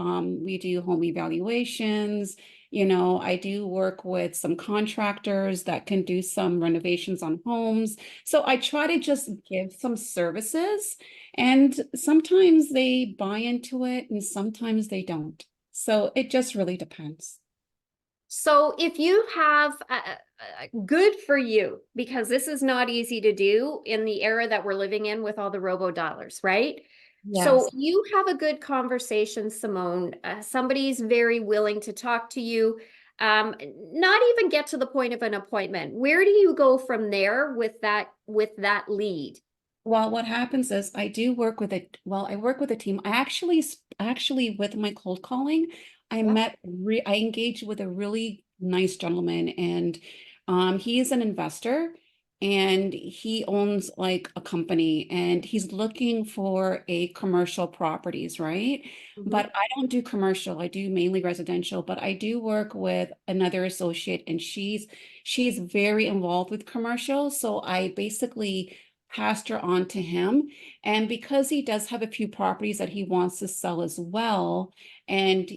We do home evaluations, You know, I do work with some contractors that can do some renovations on homes. So I try to just give some services, and sometimes they buy into it and sometimes they don't. So it just really depends. So if you have good for you, because this is not easy to do in the era that we're living in with all the robo dollars, right? So Yes. you have a good conversation, Simone. Somebody's very willing to talk to you. Not even get to the point of an appointment. Where do you go from there with that lead? Well, what happens is I do work with I work with a team. Actually with my cold calling, Yeah. I engaged with a really nice gentleman, and he is an investor, and he owns like a company, and he's looking for a commercial properties, right? Mhm. But I don't do commercial. I do mainly residential, but I do work with another associate, and she's very involved with commercial. So I basically passed her on to him. And because he does have a few properties that he wants to sell as well, and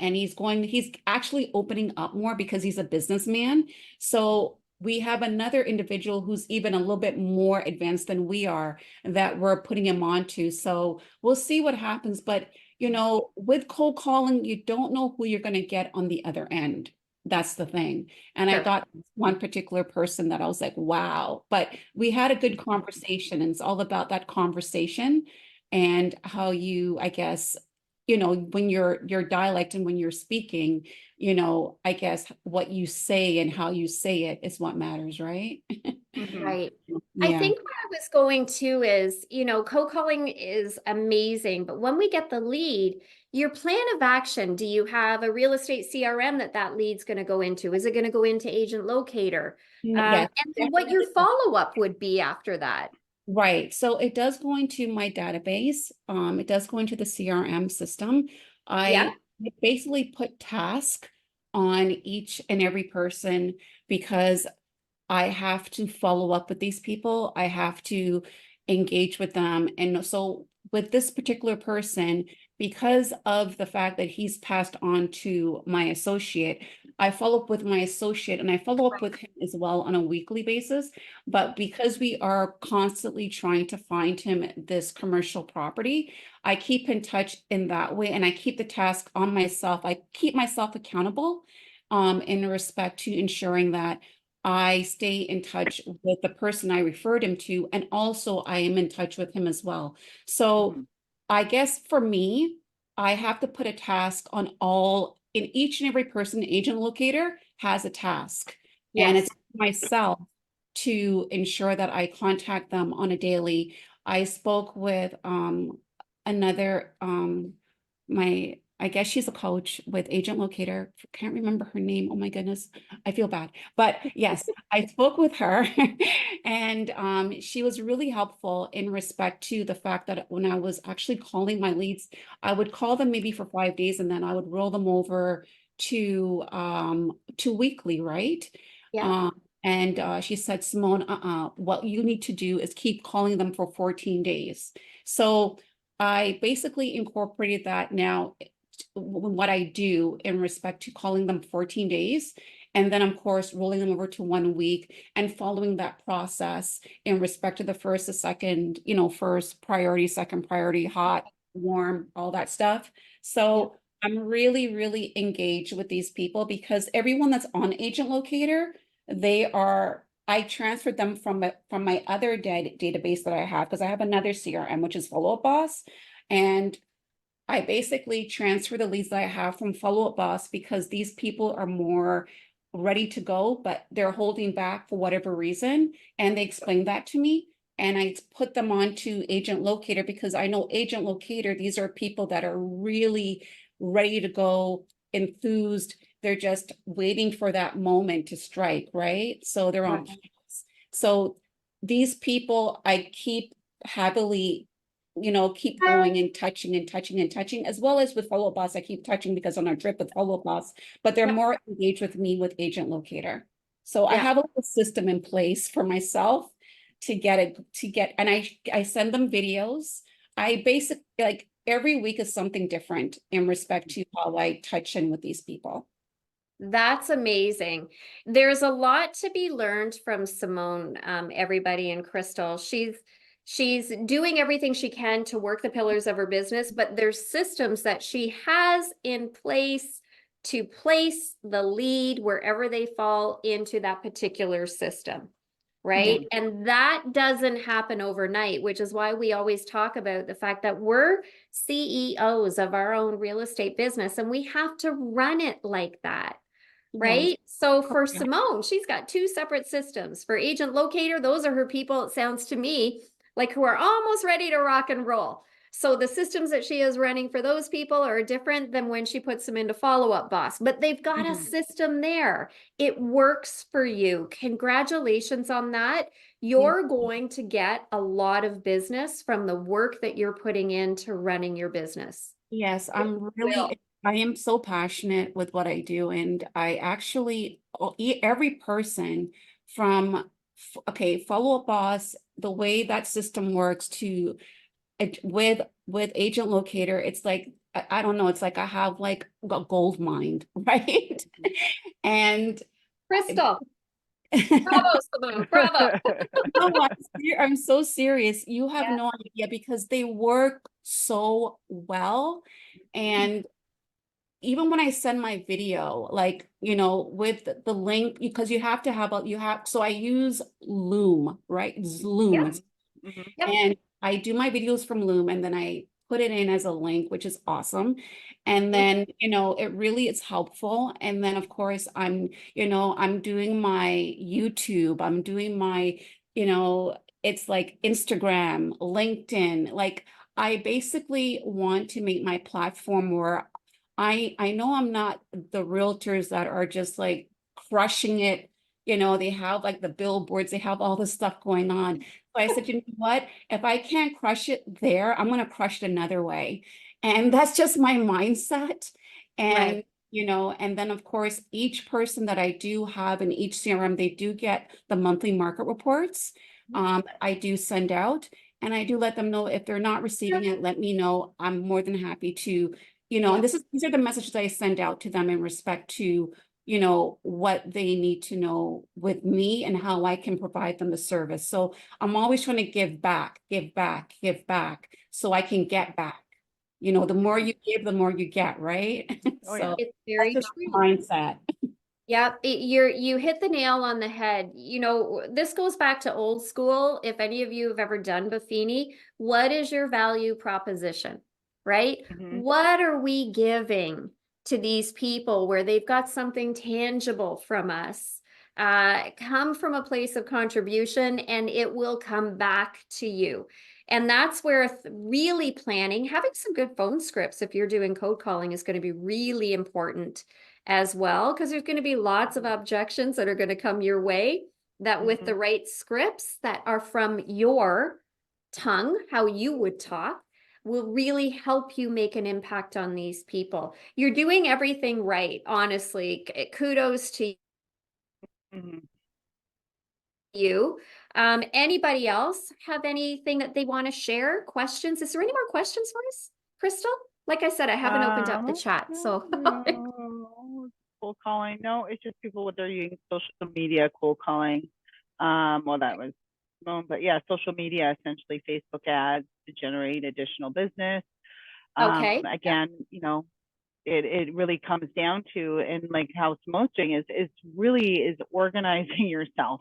and he's actually opening up more because he's a businessman. So we have another individual who's even a little bit more advanced than we are that we're putting him onto. So we'll see what happens. But with cold calling, you don't know who you're going to get on the other end. That's the thing. And I Sure. got one particular person that I was like, wow. But we had a good conversation, and it's all about that conversation and how you, I guess, when your dialect and when you're speaking, I guess what you say and how you say it is what matters, right? Mhm. Right. I Yeah. think what I was going to is, cold calling is amazing, but when we get the lead, your plan of action, do you have a real estate CRM that lead's going to go into? Is it going to go into agent locator? Yes, And then what your definitely. follow-up would be after that? Right. So it does go into my database. It does go into the CRM system. Yeah. I basically put task on each and every person because I have to follow up with these people. I have to engage with them. And so with this particular person, because of the fact that he's passed on to my associate, I follow up with my associate and I follow up with him as well on a weekly basis. But because we are constantly trying to find him this commercial property, I keep in touch in that way, and I keep the task on myself. I keep myself accountable in respect to ensuring that I stay in touch with the person I referred him to, and also I am in touch with him as well. So Mhm. I guess for me, I have to put a task on in each and every person. Agent locator has a task, and Yes. it's myself to ensure that I contact them on a daily. I spoke with another my I guess she's a coach with Agent Locator. Can't remember her name. Oh my goodness. I feel bad. But yes, I spoke with her and she was really helpful in respect to the fact that when I was actually calling my leads, I would call them maybe for 5 days and then I would roll them over to weekly, right? Yeah. And she said, Simone, what you need to do is keep calling them for 14 days. So I basically incorporated that now what I do in respect to calling them 14 days. And then, of course, rolling them over to 1 week and following that process in respect to the first, the second, first priority, second priority, hot, warm, all that stuff. Yeah. So I'm really, really engaged with these people because everyone that's on Agent Locator, I transferred them from my other database that I have because I have another CRM, which is Follow Up Boss. And I basically transfer the leads that I have from Follow Up Boss because these people are more ready to go, but they're holding back for whatever reason. And they explained that to me. And I put them on to Agent Locator because I know Agent Locator, these are people that are really ready to go, enthused. They're just waiting for that moment to strike, right? So they're on Right. pause. So these people I keep heavily keep going and touching and touching and touching, as well as with Follow Up Boss. I keep touching because on our trip with Follow Up Boss, but they're Yep. more engaged with me with Agent Locator. So I Yeah. have a little system in place for myself and I send them videos. I basically like every week is something different in respect to how I touch in with these people. That's amazing. There's a lot to be learned from Simone, everybody, and Crystal. She's doing everything she can to work the pillars of her business, but there's systems that she has in place to place the lead wherever they fall into that particular system. Right. Yeah. And that doesn't happen overnight, which is why we always talk about the fact that we're CEOs of our own real estate business and we have to run it like that. Yes. Right. So for Simone, she's got two separate systems. For Agent Locator, those are her people, it sounds to me like, who are almost ready to rock and roll. So the systems that she is running for those people are different than when she puts them into Follow Up Boss, but they've got a system there. It works for you. Congratulations on that. You're going to get a lot of business from the work that you're putting into running your business. Yes, I'm Will. really, I am so passionate with what I do. And I actually, every person from, okay, Follow Up Boss, the way that system works to, with Agent Locator, it's like, I don't know, it's like I have like a gold mine, right? And Crystal, bravo, Simone, bravo. no, I'm so serious. You have Yeah. no idea because they work so well. And even when I send my video, like, you know, with the link, because you have to have so I use Loom, right? Loom. Yep. Yep. And I do my videos from Loom and then I put it in as a link, which is awesome. And then, you know, it really is helpful. And then of course I'm doing my YouTube, I'm doing my, it's like Instagram, LinkedIn, like I basically want to make my platform where I know I'm not the realtors that are just like crushing it. They have like the billboards, they have all this stuff going on. So I said, you know what? If I can't crush it there, I'm going to crush it another way. And that's just my mindset. And, Right. And then of course, each person that I do have in each CRM, they do get the monthly market reports. I do send out and I do let them know if they're not receiving it, let me know. I'm more than happy to, and these are the messages I send out to them in respect to what they need to know with me and how I can provide them the service. So I'm always trying to give back, give back, give back so I can get back. The more you give, the more you get, right? Oh, So yeah. It's very that's just true. my mindset. Yeah, you hit the nail on the head. This goes back to old school. If any of you have ever done Buffini, what is your value proposition, right? Mhm. What are we giving to these people where they've got something tangible from us? Come from a place of contribution and it will come back to you. And that's where really planning, having some good phone scripts if you're doing cold calling is going to be really important as well, because there's going to be lots of objections that are going to come your way that with the right scripts that are from your tongue, how you would talk, will really help you make an impact on these people. You're doing everything right, honestly. Kudos to Mhm. you. Anybody else have anything that they want to share? Questions? Is there any more questions for us, Crystal? Like I said, I haven't opened up the chat, so No, cold calling. No, it's just people with their using social media cold calling. Well, that was but yeah, social media, essentially Facebook ads to generate additional business. okay. Again, it really comes down to, and like how Simone's doing is really is organizing yourself,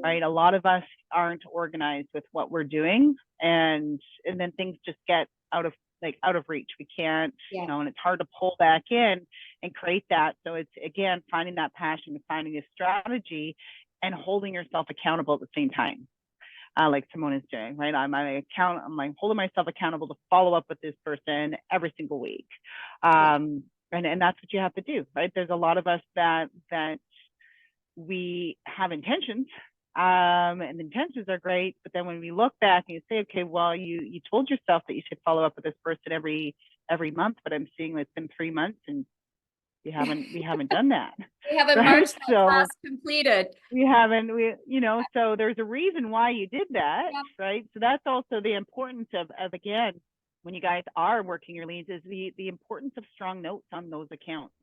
right? A lot of us aren't organized with what we're doing, and then things just get out of reach. We can't, and it's hard to pull back in and create that. So it's again finding that passion, finding a strategy, and holding yourself accountable at the same time. Like Simone is doing, right? I'm like holding myself accountable to follow up with this person every single week. And that's what you have to do, right? There's a lot of us that we have intentions, and the intentions are great, but then when we look back and you say, okay, well, you told yourself that you should follow up with this person every month, but I'm seeing it's been 3 months and we haven't done that. We haven't right? marched that So class completed. so there's a reason why you did that, right? So that's also the importance of again, when you guys are working your leads, is the importance of strong notes on those accounts,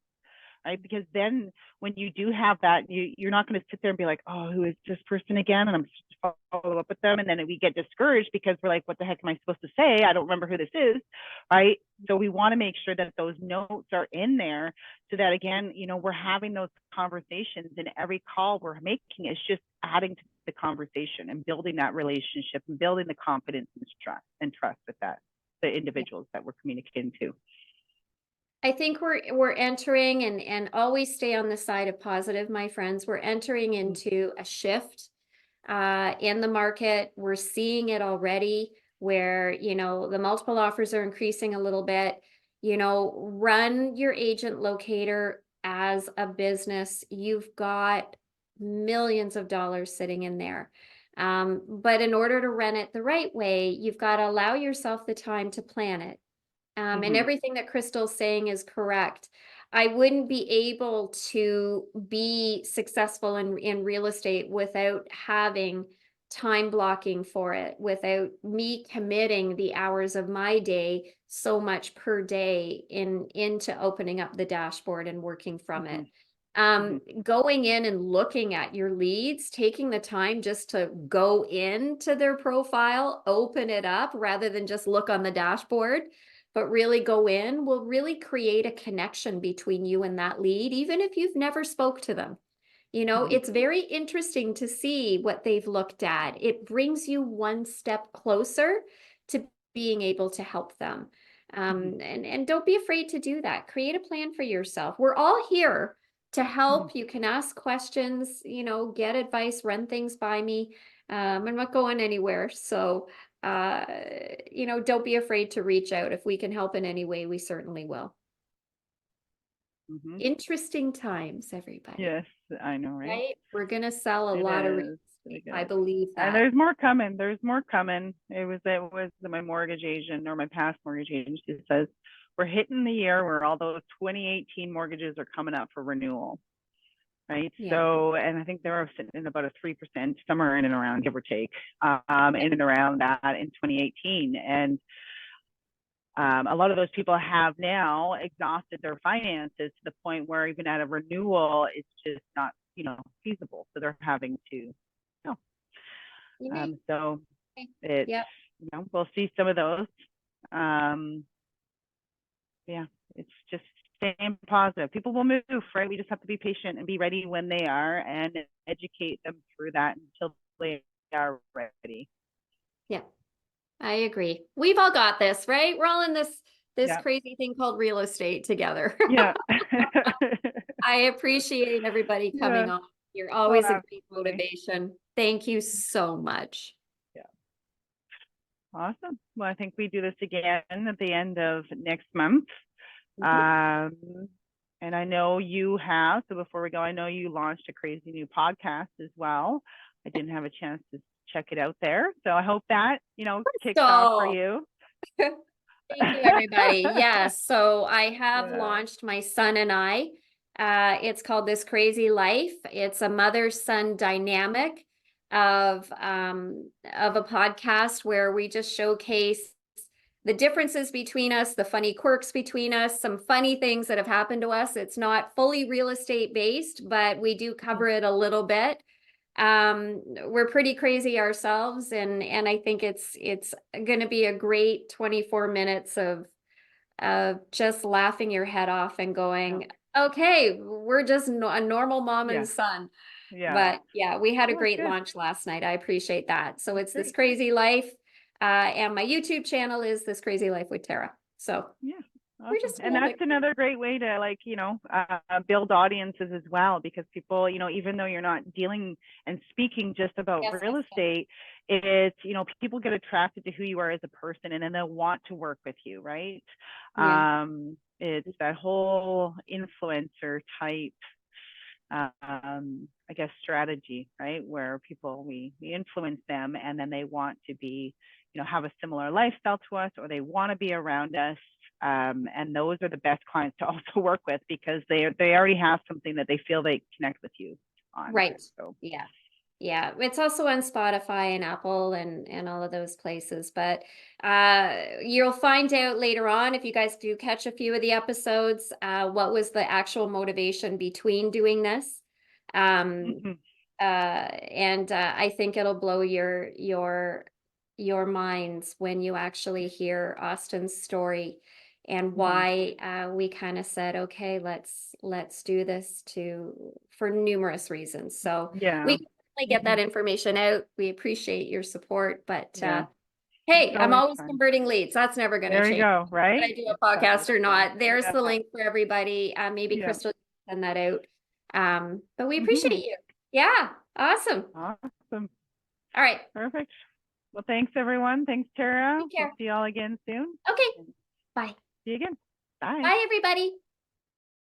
right? Because then when you do have that, you're not going to sit there and be like, oh, who is this person again? And I'm supposed to follow up with them. And then we get discouraged because we're like, what the heck am I supposed to say? I don't remember who this is, right? So we want to make sure that those notes are in there so that, again, we're having those conversations, and every call we're making is just adding to the conversation and building that relationship and building the confidence and trust with the individuals that we're communicating to. I think we're entering, and always stay on the side of positive, my friends. We're entering into a shift in the market. We're seeing it already where, the multiple offers are increasing a little bit. Run your agent locator as a business. You've got millions of dollars sitting in there. But in order to run it the right way, you've got to allow yourself the time to plan it. And everything that Crystal's saying is correct. I wouldn't be able to be successful in real estate without having time blocking for it, without me committing the hours of my day so much per day into opening up the dashboard and working from it. Going in and looking at your leads, taking the time just to go into their profile, open it up rather than just look on the dashboard, but really go in, will really create a connection between you and that lead, even if you've never spoke to them. It's very interesting to see what they've looked at. It brings you one step closer to being able to help them. And don't be afraid to do that. Create a plan for yourself. We're all here to help. You can ask questions, get advice, run things by me. I'm not going anywhere. So, don't be afraid to reach out. If we can help in any way, we certainly will. Interesting times, everybody. Yes, I know, right? We're going to sell a lot of real estate. I believe that. And there's more coming. It was my mortgage agent, or my past mortgage agent, who says we're hitting the year where all those 2018 mortgages are coming up for renewal. Right. Yeah. So, and I think they're sitting in about a 3%, somewhere in and around, give or take, in and around that in 2018. And a lot of those people have now exhausted their finances to the point where even at a renewal, it's just not, feasible. So they're having to, so it's, we'll see some of those. Yeah, it's just staying positive. People will move, right? We just have to be patient and be ready when they are, and educate them through that until they are ready. Yeah, I agree. We've all got this, right? We're all in this crazy thing called real estate together. Yeah. I appreciate everybody coming on. You're always a great motivation. Thank you so much. Yeah. Awesome. Well, I think we do this again at the end of next month. And I know you have, so before we go, I know you launched a crazy new podcast as well. I didn't have a chance to check it out there. So I hope that, kicks off for you. Thank you, everybody. Yes. So I have launched my son and I. It's called This Crazy Life. It's a mother-son dynamic of a podcast where we just showcase the differences between us, the funny quirks between us, some funny things that have happened to us. It's not fully real estate based, but we do cover it a little bit. We're pretty crazy ourselves, and I think it's going to be a great 24 minutes of just laughing your head off and going, okay, we're just a normal mom and son. Yeah. But yeah, we had a great launch last night. I appreciate that. So it's This Crazy Life. And my YouTube channel is This Crazy Life with Tara. So awesome. And that's another great way to build audiences as well, because people, even though you're not dealing and speaking just about real estate, it's, people get attracted to who you are as a person, and then they'll want to work with you, right? Yeah. It's that whole influencer type, I guess, strategy, right? Where people, we influence them, and then they want to be, have a similar lifestyle to us, or they want to be around us. And those are the best clients to also work with, because they already have something that they feel they connect with you on. Right. So, yeah. Yeah, it's also on Spotify and Apple and all of those places. But you'll find out later on, if you guys do catch a few of the episodes, what was the actual motivation between doing this. Mhm. And I think it'll blow your minds when you actually hear Austin's story and why we kind of said, okay, let's do this for numerous reasons. So Yeah. we can definitely get that information out. We appreciate your support, but Yeah. hey, It's I'm always always fun. converting leads. That's never going to There you change. go, Whether I right? do a podcast or not. There's Yeah. the link for everybody. Maybe Yeah. Crystal can send that out. But we Mhm. appreciate you. Yeah, awesome. Awesome. All right. Perfect. Well, thanks everyone. Thanks, Tara. Take care. We'll see y'all again soon. Okay. Bye. See you again. Bye. Bye, everybody.